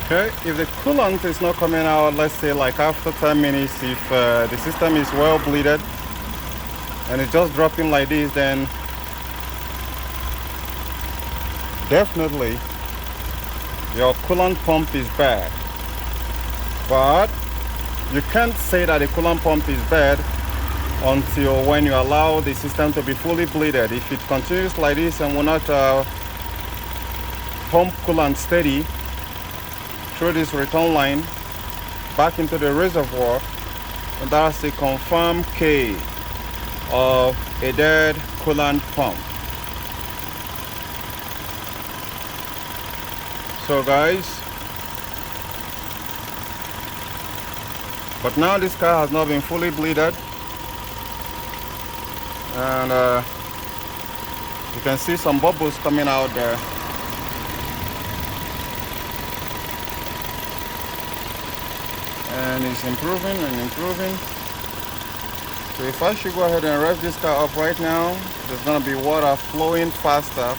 Okay, if the coolant is not coming out, let's say like after 10 minutes, if the system is well bleeded and it's just dropping like this, then definitely your coolant pump is bad. But you can't say that the coolant pump is bad until when you allow the system to be fully bleeded. If it continues like this and will not pump coolant steady through this return line back into the reservoir, and that's a confirmed case of a dead coolant pump. So guys, but now this car has not been fully bleeded, and you can see some bubbles coming out there. And it's improving and improving. So if I should go ahead and rev this car up right now, there's gonna be water flowing faster